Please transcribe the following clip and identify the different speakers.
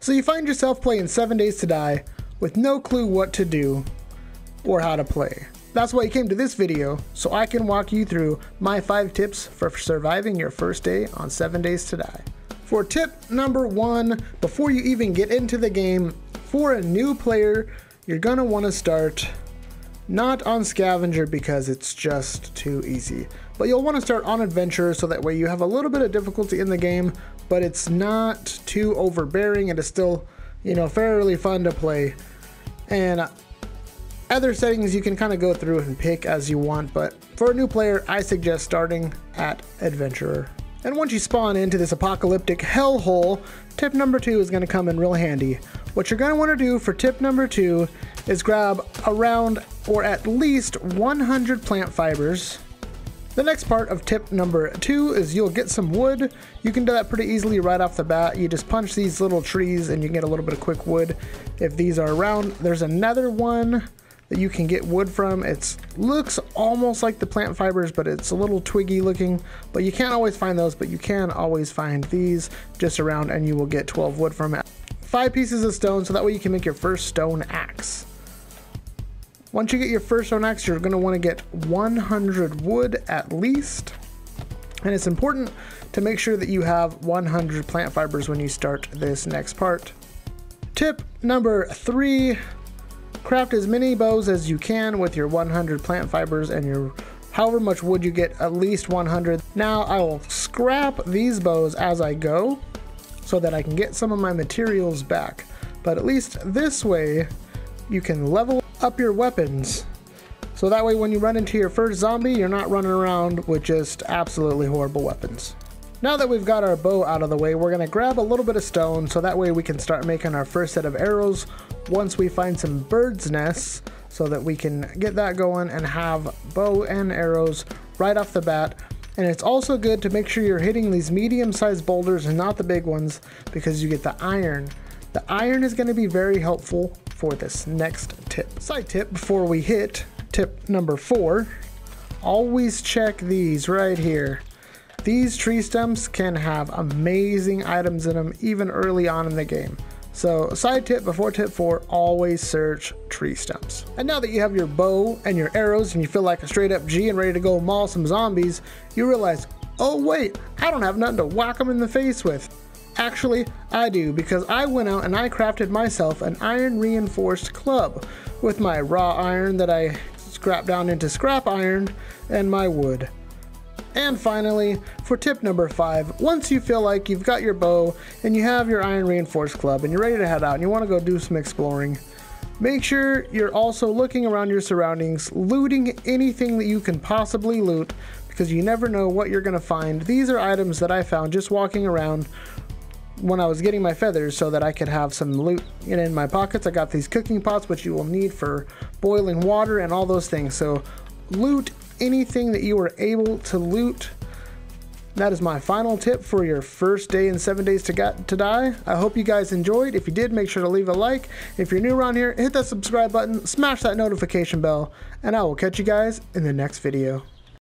Speaker 1: So you find yourself playing 7 Days to Die with no clue what to do or how to play. That's why you came to this video, so I can walk you through my 5 tips for surviving your first day on 7 Days to Die. For tip number 1, before you even get into the game, for a new player, you're gonna wanna start not on Scavenger because it's just too easy. But you'll wanna start on Adventure so that way you have a little bit of difficulty in the game, but it's not too overbearing and it's still, fairly fun to play. And other settings you can kind of go through and pick as you want, but for a new player, I suggest starting at Adventurer. And once you spawn into this apocalyptic hellhole, tip number 2 is going to come in real handy. What you're going to want to do for tip number 2 is grab around or at least 100 plant fibers. The next part of tip number 2 is you'll get some wood. You can do that pretty easily right off the bat. You just punch these little trees and you get a little bit of quick wood if these are around. There's another one that you can get wood from. It looks almost like the plant fibers, but it's a little twiggy looking, but you can't always find those, but you can always find these just around and you will get 12 wood from it. 5 pieces of stone, so that way you can make your first stone axe. Once you get your first stone axe, you're going to want to get 100 wood at least, and it's important to make sure that you have 100 plant fibers when you start this next part. Tip number 3, craft as many bows as you can with your 100 plant fibers and your however much wood you get, at least 100. Now I will scrap these bows as I go so that I can get some of my materials back, but at least this way you can level up your weapons, so that way when you run into your first zombie, you're not running around with just absolutely horrible weapons. Now that we've got our bow out of the way, we're going to grab a little bit of stone so that way we can start making our first set of arrows once we find some birds' nests, so that we can get that going and have bow and arrows right off the bat. And it's also good to make sure you're hitting these medium-sized boulders and not the big ones, because you get the iron. The iron is going to be very helpful for this next tip. Side tip before we hit tip number 4, always check these right here. These tree stumps can have amazing items in them even early on in the game. So side tip before tip 4, always search tree stumps. And now that you have your bow and your arrows and you feel like a straight up G and ready to go maul some zombies, you realize, oh wait, I don't have nothing to whack them in the face with. Actually, I do, because I went out and I crafted myself an iron reinforced club with my raw iron that I scrapped down into scrap iron and my wood. And finally, for tip number 5, once you feel like you've got your bow and you have your iron reinforced club and you're ready to head out and you want to go do some exploring, make sure you're also looking around your surroundings, looting anything that you can possibly loot, because you never know what you're going to find. These are items that I found just walking around when I was getting my feathers so that I could have some loot in my pockets. I got these cooking pots, which you will need for boiling water and all those things. So loot anything that you are able to loot. That is my final tip for your first day in 7 Days to Die. I hope you guys enjoyed. If you did, make sure to leave a like. If you're new around here, hit that subscribe button, smash that notification bell, and I will catch you guys in the next video.